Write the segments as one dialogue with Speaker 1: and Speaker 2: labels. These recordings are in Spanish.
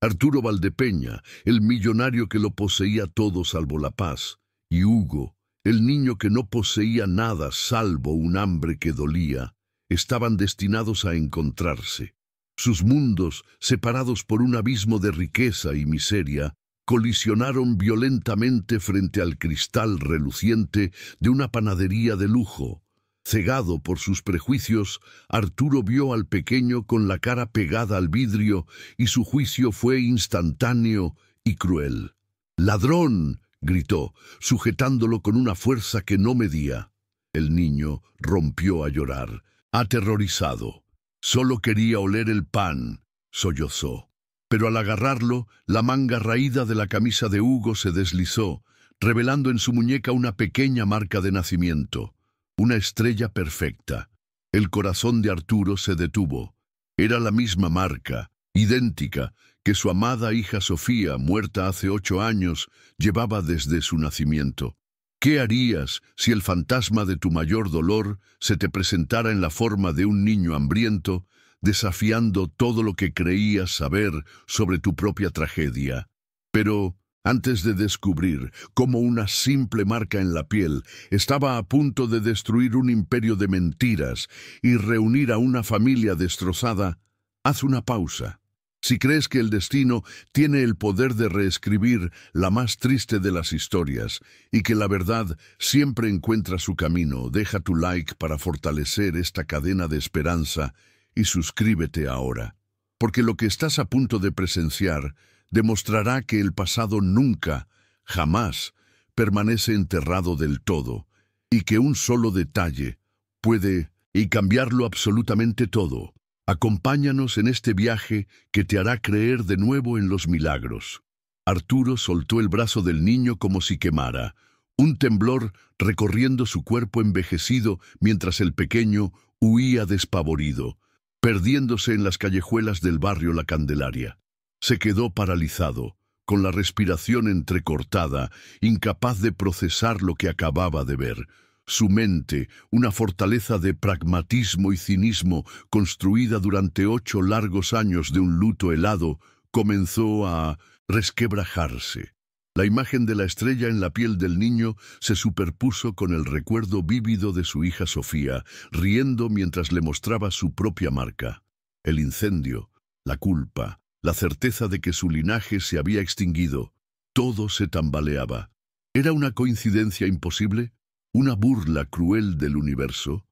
Speaker 1: Arturo Valdepeña, el millonario que lo poseía todo salvo la paz, y Hugo, el niño que no poseía nada salvo un hambre que dolía, estaban destinados a encontrarse. Sus mundos, separados por un abismo de riqueza y miseria, colisionaron violentamente frente al cristal reluciente de una panadería de lujo. Cegado por sus prejuicios, Arturo vio al pequeño con la cara pegada al vidrio y su juicio fue instantáneo y cruel. «¡Ladrón!», gritó, sujetándolo con una fuerza que no medía. El niño rompió a llorar, aterrorizado. «Solo quería oler el pan», sollozó. Pero al agarrarlo, la manga raída de la camisa de Hugo se deslizó, revelando en su muñeca una pequeña marca de nacimiento. Una estrella perfecta. El corazón de Arturo se detuvo. Era la misma marca, idéntica, que su amada hija Sofía, muerta hace 8 años, llevaba desde su nacimiento. ¿Qué harías si el fantasma de tu mayor dolor se te presentara en la forma de un niño hambriento, desafiando todo lo que creías saber sobre tu propia tragedia? Pero antes de descubrir cómo una simple marca en la piel estaba a punto de destruir un imperio de mentiras y reunir a una familia destrozada, haz una pausa. Si crees que el destino tiene el poder de reescribir la más triste de las historias y que la verdad siempre encuentra su camino, deja tu like para fortalecer esta cadena de esperanza y suscríbete ahora, porque lo que estás a punto de presenciar demostrará que el pasado nunca, jamás, permanece enterrado del todo, y que un solo detalle puede cambiarlo absolutamente todo. Acompáñanos en este viaje que te hará creer de nuevo en los milagros. Arturo soltó el brazo del niño como si quemara, un temblor recorriendo su cuerpo envejecido mientras el pequeño huía despavorido, perdiéndose en las callejuelas del barrio La Candelaria. Se quedó paralizado, con la respiración entrecortada, incapaz de procesar lo que acababa de ver. Su mente, una fortaleza de pragmatismo y cinismo construida durante 8 largos años de un luto helado, comenzó a resquebrajarse. La imagen de la estrella en la piel del niño se superpuso con el recuerdo vívido de su hija Sofía, riendo mientras le mostraba su propia marca. El incendio, la culpa, la certeza de que su linaje se había extinguido. Todo se tambaleaba. ¿Era una coincidencia imposible? ¿Una burla cruel del universo?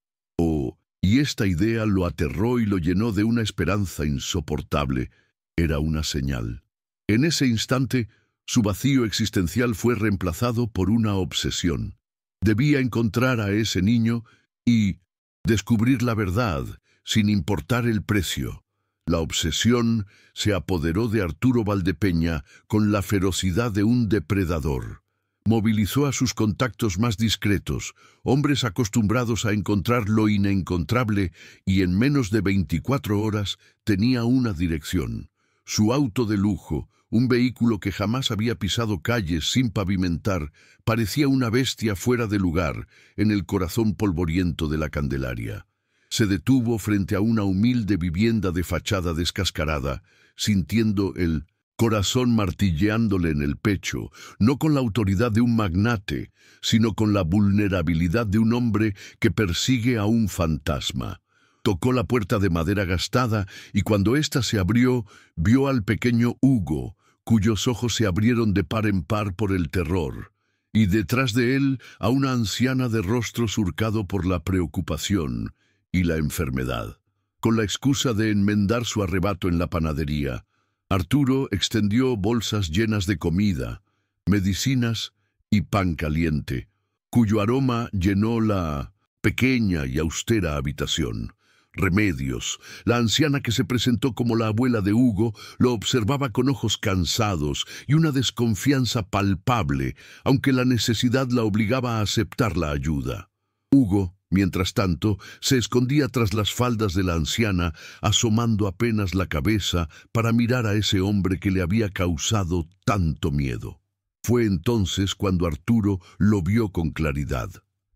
Speaker 1: Y esta idea lo aterró y lo llenó de una esperanza insoportable. Era una señal. En ese instante, su vacío existencial fue reemplazado por una obsesión. Debía encontrar a ese niño y descubrir la verdad, sin importar el precio. La obsesión se apoderó de Arturo Valdepeña con la ferocidad de un depredador. Movilizó a sus contactos más discretos, hombres acostumbrados a encontrar lo inencontrable, y en menos de 24 horas tenía una dirección. Su auto de lujo, un vehículo que jamás había pisado calles sin pavimentar, parecía una bestia fuera de lugar en el corazón polvoriento de La Candelaria. Se detuvo frente a una humilde vivienda de fachada descascarada, sintiendo el corazón martilleándole en el pecho, no con la autoridad de un magnate, sino con la vulnerabilidad de un hombre que persigue a un fantasma. Tocó la puerta de madera gastada y cuando ésta se abrió, vio al pequeño Hugo, cuyos ojos se abrieron de par en par por el terror, y detrás de él a una anciana de rostro surcado por la preocupación y la enfermedad. Con la excusa de enmendar su arrebato en la panadería, Arturo extendió bolsas llenas de comida, medicinas y pan caliente, cuyo aroma llenó la pequeña y austera habitación. Remedios. La anciana que se presentó como la abuela de Hugo lo observaba con ojos cansados y una desconfianza palpable, aunque la necesidad la obligaba a aceptar la ayuda. Hugo, mientras tanto, se escondía tras las faldas de la anciana, asomando apenas la cabeza para mirar a ese hombre que le había causado tanto miedo. Fue entonces cuando Arturo lo vio con claridad.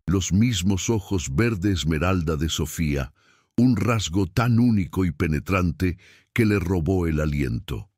Speaker 1: Los mismos ojos verde esmeralda de Sofía, un rasgo tan único y penetrante que le robó el aliento.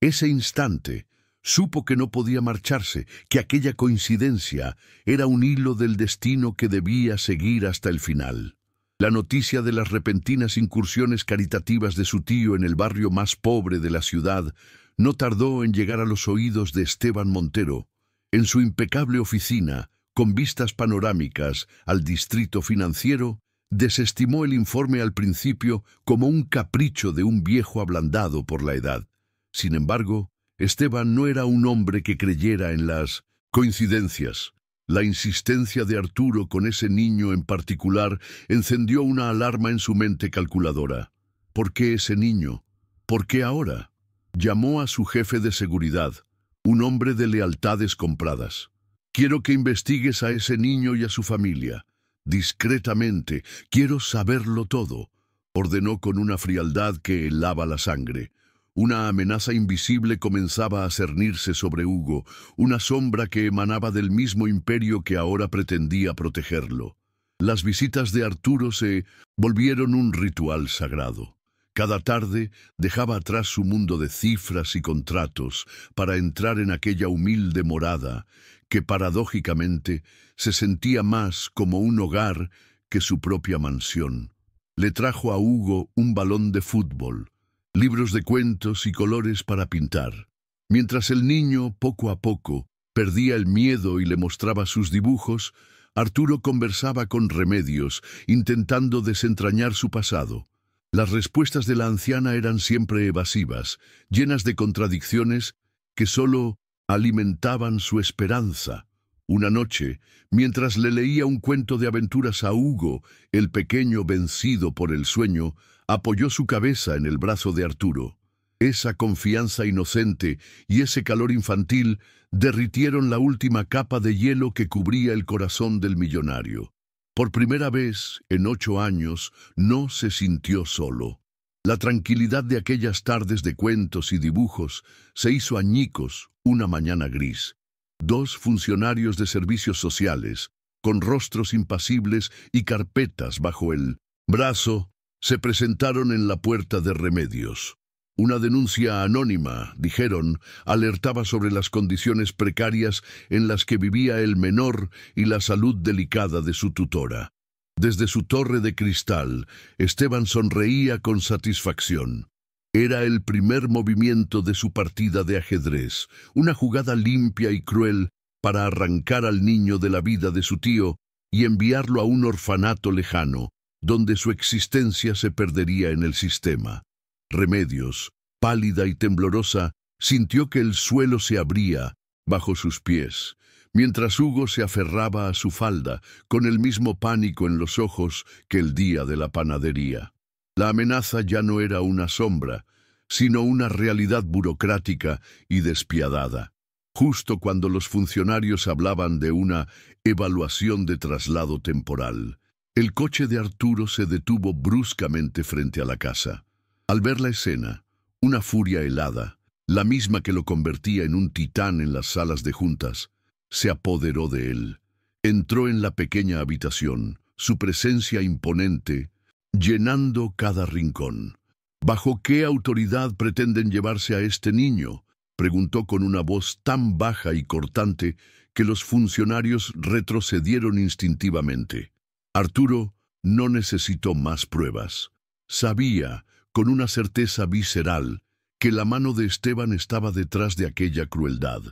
Speaker 1: ese instante, supo que no podía marcharse, que aquella coincidencia era un hilo del destino que debía seguir hasta el final. La noticia de las repentinas incursiones caritativas de su tío en el barrio más pobre de la ciudad no tardó en llegar a los oídos de Esteban Montero. En su impecable oficina, con vistas panorámicas al distrito financiero, desestimó el informe al principio como un capricho de un viejo ablandado por la edad. Sin embargo, Esteban no era un hombre que creyera en las coincidencias. La insistencia de Arturo con ese niño en particular encendió una alarma en su mente calculadora. ¿Por qué ese niño? ¿Por qué ahora? Llamó a su jefe de seguridad, un hombre de lealtades compradas. Quiero que investigues a ese niño y a su familia. Discretamente, quiero saberlo todo, ordenó con una frialdad que helaba la sangre. Una amenaza invisible comenzaba a cernirse sobre Hugo, una sombra que emanaba del mismo imperio que ahora pretendía protegerlo. Las visitas de Arturo se volvieron un ritual sagrado. Cada tarde dejaba atrás su mundo de cifras y contratos para entrar en aquella humilde morada que paradójicamente se sentía más como un hogar que su propia mansión. Le trajo a Hugo un balón de fútbol, libros de cuentos y colores para pintar. Mientras el niño, poco a poco, perdía el miedo y le mostraba sus dibujos, Arturo conversaba con Remedios, intentando desentrañar su pasado. Las respuestas de la anciana eran siempre evasivas, llenas de contradicciones que solo alimentaban su esperanza. Una noche, mientras le leía un cuento de aventuras a Hugo, el pequeño vencido por el sueño, apoyó su cabeza en el brazo de Arturo. Esa confianza inocente y ese calor infantil derritieron la última capa de hielo que cubría el corazón del millonario. Por primera vez, en 8 años, no se sintió solo. La tranquilidad de aquellas tardes de cuentos y dibujos se hizo añicos una mañana gris. 2 funcionarios de servicios sociales, con rostros impasibles y carpetas bajo el brazo, se presentaron en la puerta de Remedios. Una denuncia anónima, dijeron, alertaba sobre las condiciones precarias en las que vivía el menor y la salud delicada de su tutora. Desde su torre de cristal, Esteban sonreía con satisfacción. Era el primer movimiento de su partida de ajedrez, una jugada limpia y cruel para arrancar al niño de la vida de su tío y enviarlo a un orfanato lejano, donde su existencia se perdería en el sistema. Remedios, pálida y temblorosa, sintió que el suelo se abría bajo sus pies, mientras Hugo se aferraba a su falda, con el mismo pánico en los ojos que el día de la panadería. La amenaza ya no era una sombra, sino una realidad burocrática y despiadada. Justo cuando los funcionarios hablaban de una evaluación de traslado temporal, el coche de Arturo se detuvo bruscamente frente a la casa. Al ver la escena, una furia helada, la misma que lo convertía en un titán en las salas de juntas, se apoderó de él. Entró en la pequeña habitación, su presencia imponente, llenando cada rincón. ¿Bajo qué autoridad pretenden llevarse a este niño?, preguntó con una voz tan baja y cortante que los funcionarios retrocedieron instintivamente. Arturo no necesitó más pruebas. Sabía, con una certeza visceral, que la mano de Esteban estaba detrás de aquella crueldad.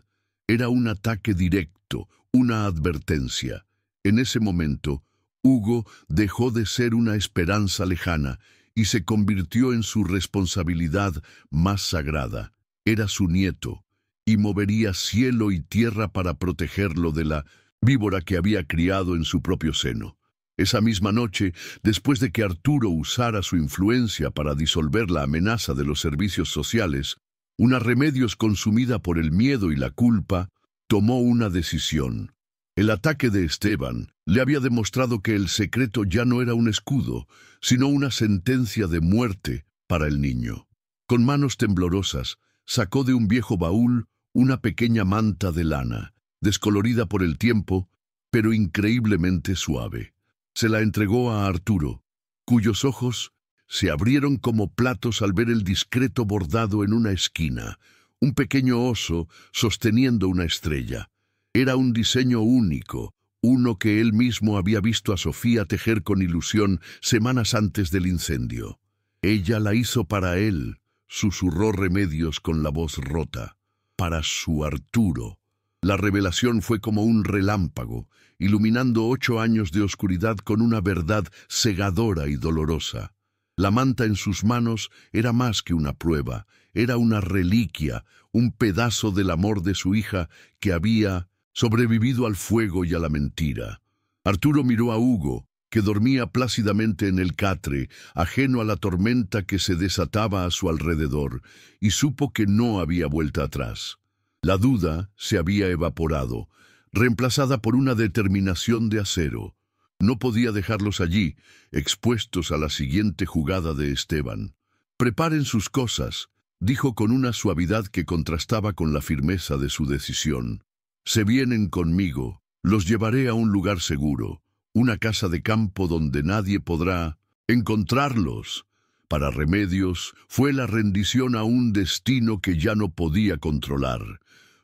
Speaker 1: Era un ataque directo, una advertencia. En ese momento, Hugo dejó de ser una esperanza lejana y se convirtió en su responsabilidad más sagrada. Era su nieto, y movería cielo y tierra para protegerlo de la víbora que había criado en su propio seno. Esa misma noche, después de que Arturo usara su influencia para disolver la amenaza de los servicios sociales, una Remedios consumida por el miedo y la culpa, tomó una decisión. El ataque de Esteban le había demostrado que el secreto ya no era un escudo, sino una sentencia de muerte para el niño. Con manos temblorosas, sacó de un viejo baúl una pequeña manta de lana, descolorida por el tiempo, pero increíblemente suave. Se la entregó a Arturo, cuyos ojos se abrieron como platos al ver el discreto bordado en una esquina, un pequeño oso sosteniendo una estrella. Era un diseño único, uno que él mismo había visto a Sofía tejer con ilusión semanas antes del incendio. Ella la hizo para él, susurró Remedios con la voz rota, para su Arturo. La revelación fue como un relámpago, iluminando 8 años de oscuridad con una verdad cegadora y dolorosa. La manta en sus manos era más que una prueba, era una reliquia, un pedazo del amor de su hija que había sobrevivido al fuego y a la mentira. Arturo miró a Hugo, que dormía plácidamente en el catre, ajeno a la tormenta que se desataba a su alrededor, y supo que no había vuelta atrás. La duda se había evaporado, reemplazada por una determinación de acero. No podía dejarlos allí, expuestos a la siguiente jugada de Esteban. «Preparen sus cosas», dijo con una suavidad que contrastaba con la firmeza de su decisión. «Se vienen conmigo, los llevaré a un lugar seguro, una casa de campo donde nadie podrá encontrarlos». Para Remedios fue la rendición a un destino que ya no podía controlar.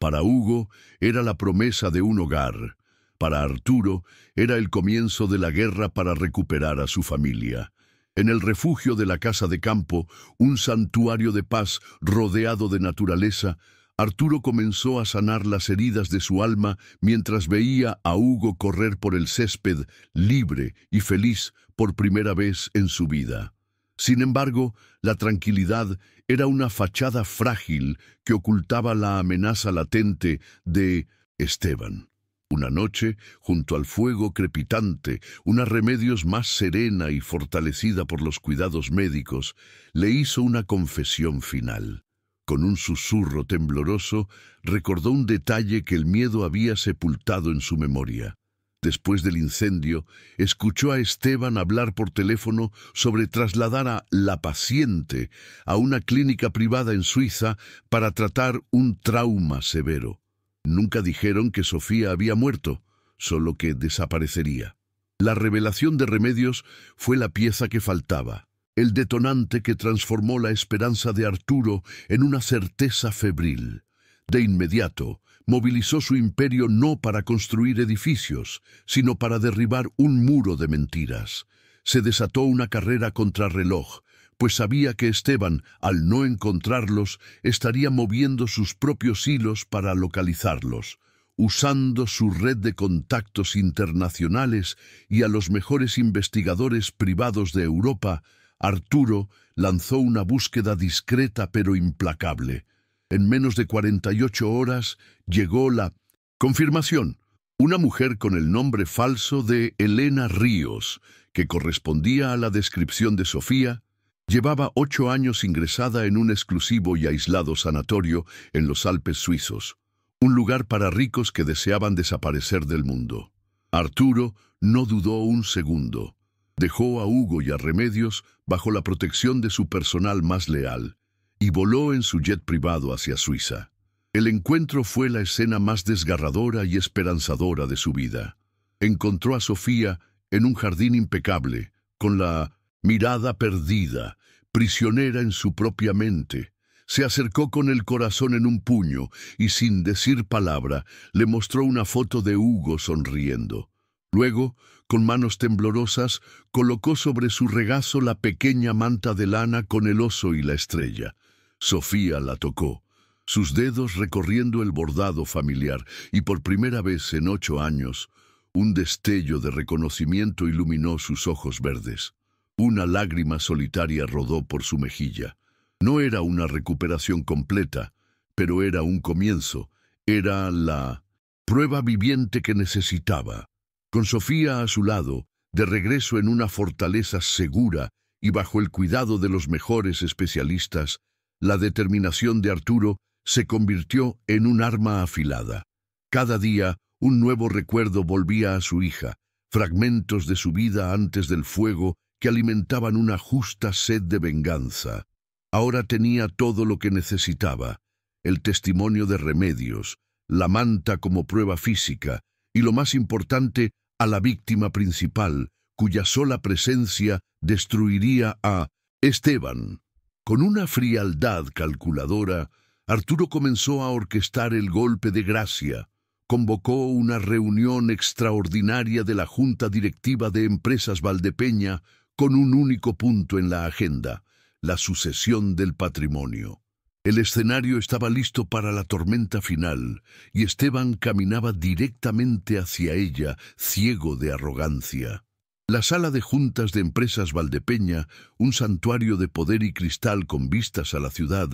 Speaker 1: Para Hugo era la promesa de un hogar. Para Arturo era el comienzo de la guerra para recuperar a su familia. En el refugio de la casa de campo, un santuario de paz rodeado de naturaleza, Arturo comenzó a sanar las heridas de su alma mientras veía a Hugo correr por el césped, libre y feliz por primera vez en su vida. Sin embargo, la tranquilidad era una fachada frágil que ocultaba la amenaza latente de Esteban. Una noche, junto al fuego crepitante, una Remedios más serena y fortalecida por los cuidados médicos, le hizo una confesión final. Con un susurro tembloroso, recordó un detalle que el miedo había sepultado en su memoria. Después del incendio, escuchó a Esteban hablar por teléfono sobre trasladar a la paciente a una clínica privada en Suiza para tratar un trauma severo. Nunca dijeron que Sofía había muerto, solo que desaparecería. La revelación de Remedios fue la pieza que faltaba, el detonante que transformó la esperanza de Arturo en una certeza febril. De inmediato, movilizó su imperio no para construir edificios, sino para derribar un muro de mentiras. Se desató una carrera contrarreloj, pues sabía que Esteban, al no encontrarlos, estaría moviendo sus propios hilos para localizarlos, usando su red de contactos internacionales y a los mejores investigadores privados de Europa. Arturo lanzó una búsqueda discreta pero implacable. En menos de 48 horas llegó la confirmación. Una mujer con el nombre falso de Elena Ríos, que correspondía a la descripción de Sofía, llevaba 8 años ingresada en un exclusivo y aislado sanatorio en los Alpes suizos, un lugar para ricos que deseaban desaparecer del mundo. Arturo no dudó un segundo. Dejó a Hugo y a Remedios bajo la protección de su personal más leal y voló en su jet privado hacia Suiza. El encuentro fue la escena más desgarradora y esperanzadora de su vida. Encontró a Sofía en un jardín impecable, con la mirada perdida, prisionera en su propia mente. Se acercó con el corazón en un puño y sin decir palabra le mostró una foto de Hugo sonriendo. Luego, con manos temblorosas, colocó sobre su regazo la pequeña manta de lana con el oso y la estrella. Sofía la tocó, sus dedos recorriendo el bordado familiar, y por primera vez en 8 años, un destello de reconocimiento iluminó sus ojos verdes. Una lágrima solitaria rodó por su mejilla. No era una recuperación completa, pero era un comienzo. Era la prueba viviente que necesitaba. Con Sofía a su lado, de regreso en una fortaleza segura y bajo el cuidado de los mejores especialistas, la determinación de Arturo se convirtió en un arma afilada. Cada día, un nuevo recuerdo volvía a su hija, fragmentos de su vida antes del fuego que alimentaban una justa sed de venganza. Ahora tenía todo lo que necesitaba: el testimonio de Remedios, la manta como prueba física y, lo más importante, a la víctima principal, cuya sola presencia destruiría a Esteban. Con una frialdad calculadora, Arturo comenzó a orquestar el golpe de gracia. Convocó una reunión extraordinaria de la Junta Directiva de Empresas Valdepeña con un único punto en la agenda: la sucesión del patrimonio. El escenario estaba listo para la tormenta final, y Esteban caminaba directamente hacia ella, ciego de arrogancia. La sala de juntas de Empresas Valdepeña, un santuario de poder y cristal con vistas a la ciudad,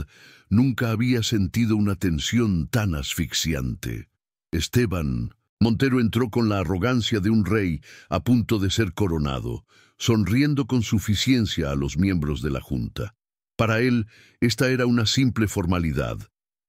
Speaker 1: nunca había sentido una tensión tan asfixiante. Esteban Montero entró con la arrogancia de un rey a punto de ser coronado, sonriendo con suficiencia a los miembros de la Junta. Para él, esta era una simple formalidad,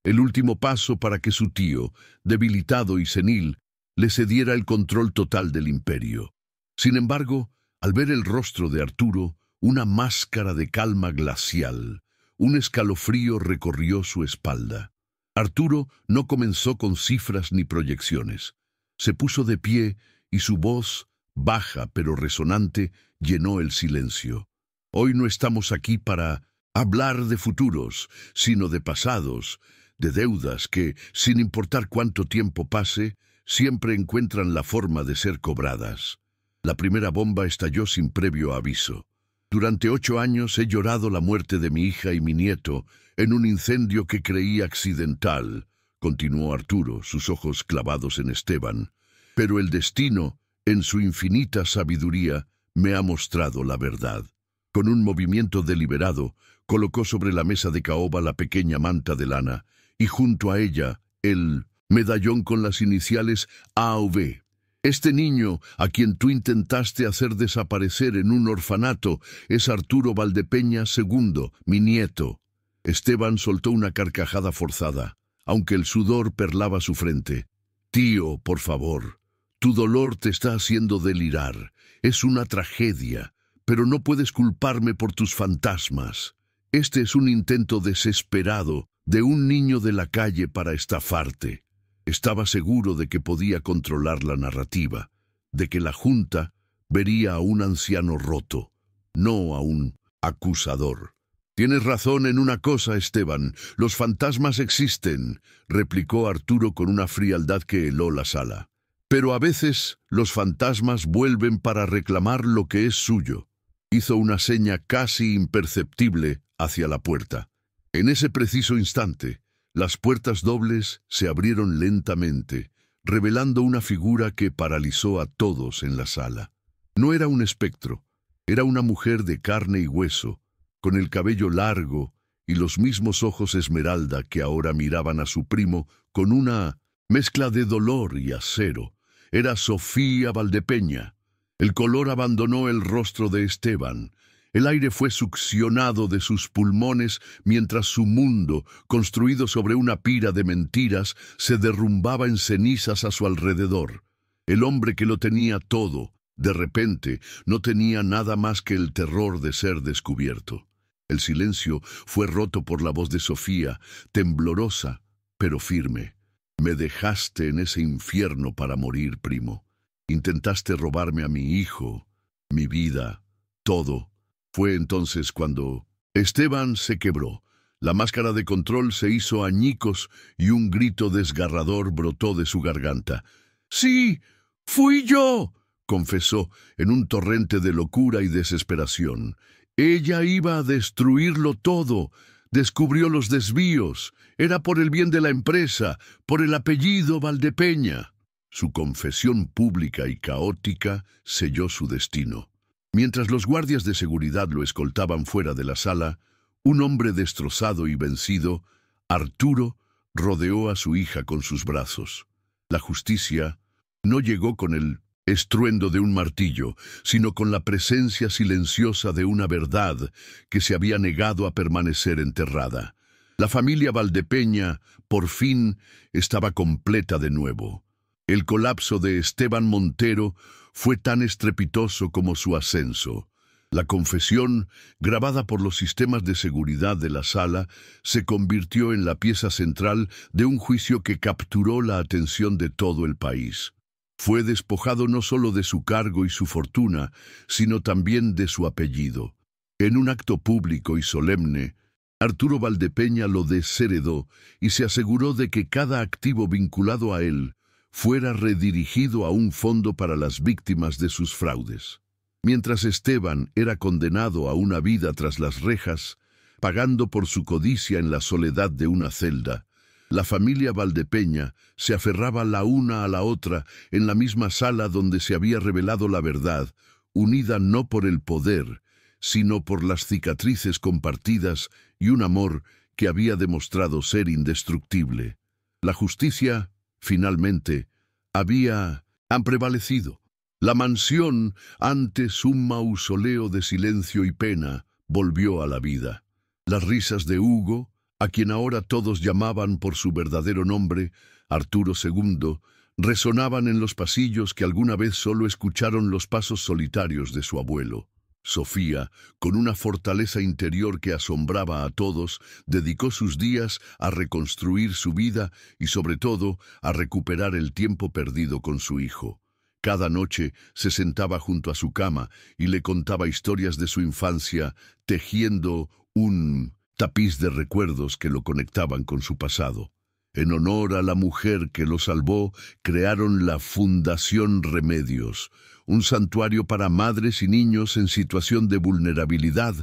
Speaker 1: el último paso para que su tío, debilitado y senil, le cediera el control total del imperio. Sin embargo, al ver el rostro de Arturo, una máscara de calma glacial, un escalofrío recorrió su espalda. Arturo no comenzó con cifras ni proyecciones. Se puso de pie y su voz, baja pero resonante, llenó el silencio. Hoy no estamos aquí para hablar de futuros, sino de pasados, de deudas que, sin importar cuánto tiempo pase, siempre encuentran la forma de ser cobradas. La primera bomba estalló sin previo aviso. Durante 8 años he llorado la muerte de mi hija y mi nieto en un incendio que creí accidental, continuó Arturo, sus ojos clavados en Esteban. Pero el destino, en su infinita sabiduría, me ha mostrado la verdad. Con un movimiento deliberado, colocó sobre la mesa de caoba la pequeña manta de lana y junto a ella el medallón con las iniciales AV. Este niño, a quien tú intentaste hacer desaparecer en un orfanato, es Arturo Valdepeña II, mi nieto. Esteban soltó una carcajada forzada, aunque el sudor perlaba su frente. Tío, por favor, tu dolor te está haciendo delirar. Es una tragedia, pero no puedes culparme por tus fantasmas. Este es un intento desesperado de un niño de la calle para estafarte. Estaba seguro de que podía controlar la narrativa, de que la Junta vería a un anciano roto, no a un acusador. Tienes razón en una cosa, Esteban. Los fantasmas existen, replicó Arturo con una frialdad que heló la sala. Pero a veces los fantasmas vuelven para reclamar lo que es suyo. Hizo una seña casi imperceptible hacia la puerta. En ese preciso instante, las puertas dobles se abrieron lentamente, revelando una figura que paralizó a todos en la sala. No era un espectro, era una mujer de carne y hueso, con el cabello largo y los mismos ojos esmeralda que ahora miraban a su primo con una mezcla de dolor y acero. Era Sofía Valdepeña. El color abandonó el rostro de Esteban. El aire fue succionado de sus pulmones mientras su mundo, construido sobre una pira de mentiras, se derrumbaba en cenizas a su alrededor. El hombre que lo tenía todo, de repente, no tenía nada más que el terror de ser descubierto. El silencio fue roto por la voz de Sofía, temblorosa, pero firme. Me dejaste en ese infierno para morir, primo. Intentaste robarme a mi hijo, mi vida, todo. Fue entonces cuando Esteban se quebró. La máscara de control se hizo añicos y un grito desgarrador brotó de su garganta. «¡Sí! ¡Fui yo!», confesó en un torrente de locura y desesperación. Ella iba a destruirlo todo. Descubrió los desvíos. Era por el bien de la empresa, por el apellido Valdepeña. Su confesión pública y caótica selló su destino. Mientras los guardias de seguridad lo escoltaban fuera de la sala, un hombre destrozado y vencido, Arturo, rodeó a su hija con sus brazos. La justicia no llegó con el estruendo de un martillo, sino con la presencia silenciosa de una verdad que se había negado a permanecer enterrada. La familia Valdepeña, por fin, estaba completa de nuevo. El colapso de Esteban Montero fue tan estrepitoso como su ascenso. La confesión, grabada por los sistemas de seguridad de la sala, se convirtió en la pieza central de un juicio que capturó la atención de todo el país. Fue despojado no solo de su cargo y su fortuna, sino también de su apellido. En un acto público y solemne, Arturo Valdepeña lo desheredó y se aseguró de que cada activo vinculado a él fuera redirigido a un fondo para las víctimas de sus fraudes. Mientras Esteban era condenado a una vida tras las rejas, pagando por su codicia en la soledad de una celda, la familia Valdepeña se aferraba la una a la otra en la misma sala donde se había revelado la verdad, unida no por el poder, sino por las cicatrices compartidas y un amor que había demostrado ser indestructible. La justicia, finalmente, han prevalecido. La mansión, antes un mausoleo de silencio y pena, volvió a la vida. Las risas de Hugo, a quien ahora todos llamaban por su verdadero nombre, Arturo II, resonaban en los pasillos que alguna vez solo escucharon los pasos solitarios de su abuelo. Sofía, con una fortaleza interior que asombraba a todos, dedicó sus días a reconstruir su vida y, sobre todo, a recuperar el tiempo perdido con su hijo. Cada noche se sentaba junto a su cama y le contaba historias de su infancia, tejiendo un tapiz de recuerdos que lo conectaban con su pasado. En honor a la mujer que lo salvó, crearon la Fundación Remedios, un santuario para madres y niños en situación de vulnerabilidad,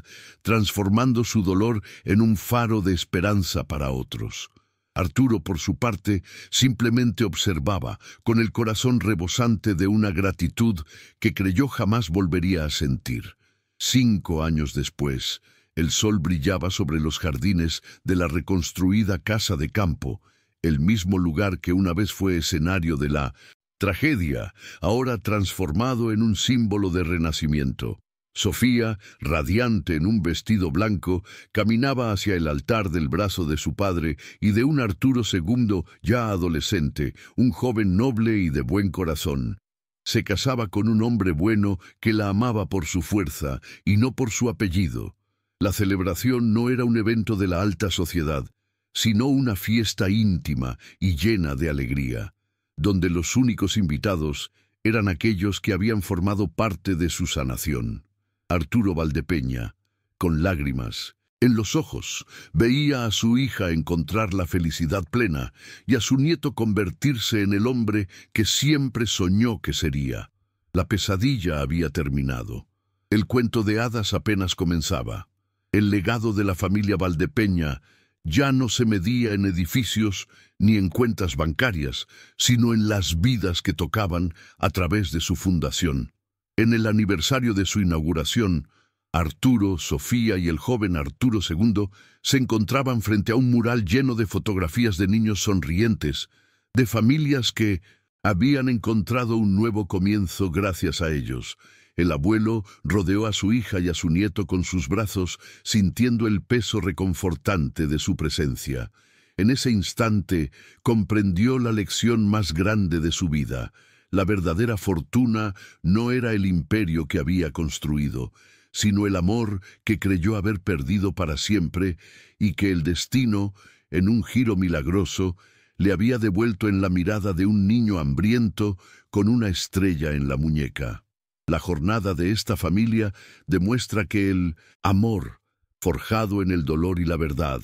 Speaker 1: transformando su dolor en un faro de esperanza para otros. Arturo, por su parte, simplemente observaba, con el corazón rebosante de una gratitud que creyó jamás volvería a sentir. 5 años después, el sol brillaba sobre los jardines de la reconstruida casa de campo, el mismo lugar que una vez fue escenario de la tragedia, ahora transformado en un símbolo de renacimiento. Sofía, radiante en un vestido blanco, caminaba hacia el altar del brazo de su padre y de un Arturo II ya adolescente, un joven noble y de buen corazón. Se casaba con un hombre bueno que la amaba por su fuerza y no por su apellido. La celebración no era un evento de la alta sociedad, sino una fiesta íntima y llena de alegría, donde los únicos invitados eran aquellos que habían formado parte de su sanación. Arturo Valdepeña, con lágrimas en los ojos, veía a su hija encontrar la felicidad plena y a su nieto convertirse en el hombre que siempre soñó que sería. La pesadilla había terminado. El cuento de hadas apenas comenzaba. El legado de la familia Valdepeña ya no se medía en edificios ni en cuentas bancarias, sino en las vidas que tocaban a través de su fundación. En el aniversario de su inauguración, Arturo, Sofía y el joven Arturo II se encontraban frente a un mural lleno de fotografías de niños sonrientes, de familias que habían encontrado un nuevo comienzo gracias a ellos. El abuelo rodeó a su hija y a su nieto con sus brazos, sintiendo el peso reconfortante de su presencia. En ese instante comprendió la lección más grande de su vida. La verdadera fortuna no era el imperio que había construido, sino el amor que creyó haber perdido para siempre y que el destino, en un giro milagroso, le había devuelto en la mirada de un niño hambriento con una estrella en la muñeca. La jornada de esta familia demuestra que el amor, forjado en el dolor y la verdad,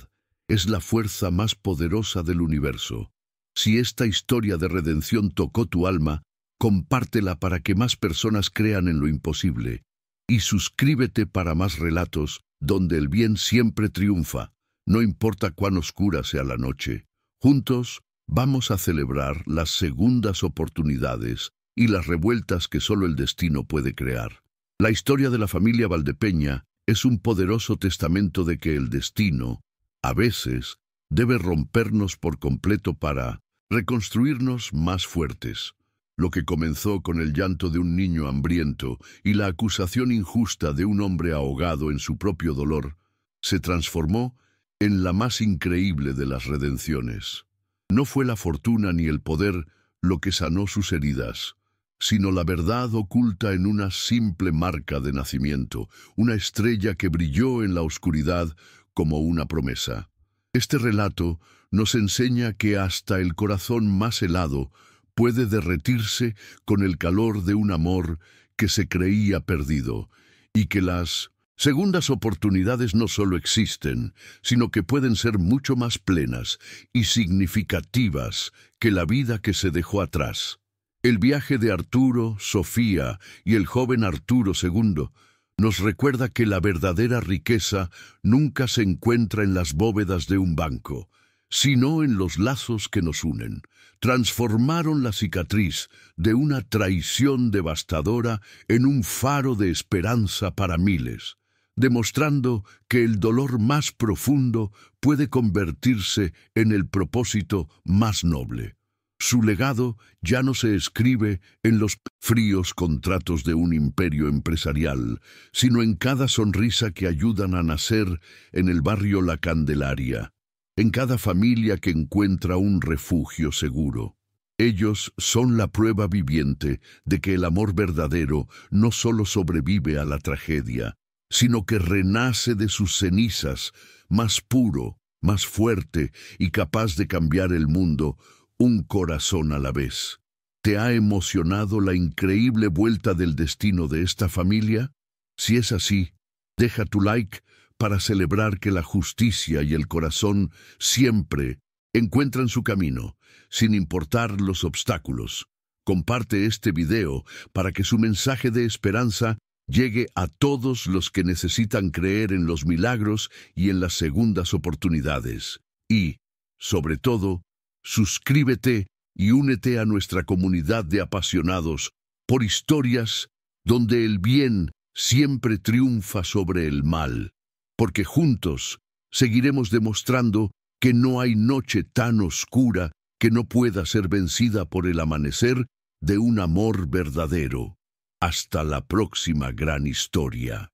Speaker 1: es la fuerza más poderosa del universo. Si esta historia de redención tocó tu alma, compártela para que más personas crean en lo imposible. Y suscríbete para más relatos donde el bien siempre triunfa, no importa cuán oscura sea la noche. Juntos vamos a celebrar las segundas oportunidades y las revueltas que solo el destino puede crear. La historia de la familia Valdepeña es un poderoso testamento de que el destino, a veces, debe rompernos por completo para reconstruirnos más fuertes. Lo que comenzó con el llanto de un niño hambriento y la acusación injusta de un hombre ahogado en su propio dolor, se transformó en la más increíble de las redenciones. No fue la fortuna ni el poder lo que sanó sus heridas, sino la verdad oculta en una simple marca de nacimiento, una estrella que brilló en la oscuridad como una promesa. Este relato nos enseña que hasta el corazón más helado puede derretirse con el calor de un amor que se creía perdido, y que las Segundas oportunidades no solo existen, sino que pueden ser mucho más plenas y significativas que la vida que se dejó atrás. El viaje de Arturo, Sofía y el joven Arturo II nos recuerda que la verdadera riqueza nunca se encuentra en las bóvedas de un banco, sino en los lazos que nos unen. Transformaron la cicatriz de una traición devastadora en un faro de esperanza para miles, demostrando que el dolor más profundo puede convertirse en el propósito más noble. Su legado ya no se escribe en los fríos contratos de un imperio empresarial, sino en cada sonrisa que ayudan a nacer en el barrio La Candelaria, en cada familia que encuentra un refugio seguro. Ellos son la prueba viviente de que el amor verdadero no solo sobrevive a la tragedia, sino que renace de sus cenizas, más puro, más fuerte y capaz de cambiar el mundo, un corazón a la vez. ¿Te ha emocionado la increíble vuelta del destino de esta familia? Si es así, deja tu like para celebrar que la justicia y el corazón siempre encuentran su camino, sin importar los obstáculos. Comparte este video para que su mensaje de esperanza llegue a todos los que necesitan creer en los milagros y en las segundas oportunidades. Y, sobre todo, suscríbete y únete a nuestra comunidad de apasionados por historias donde el bien siempre triunfa sobre el mal, porque juntos seguiremos demostrando que no hay noche tan oscura que no pueda ser vencida por el amanecer de un amor verdadero. Hasta la próxima gran historia.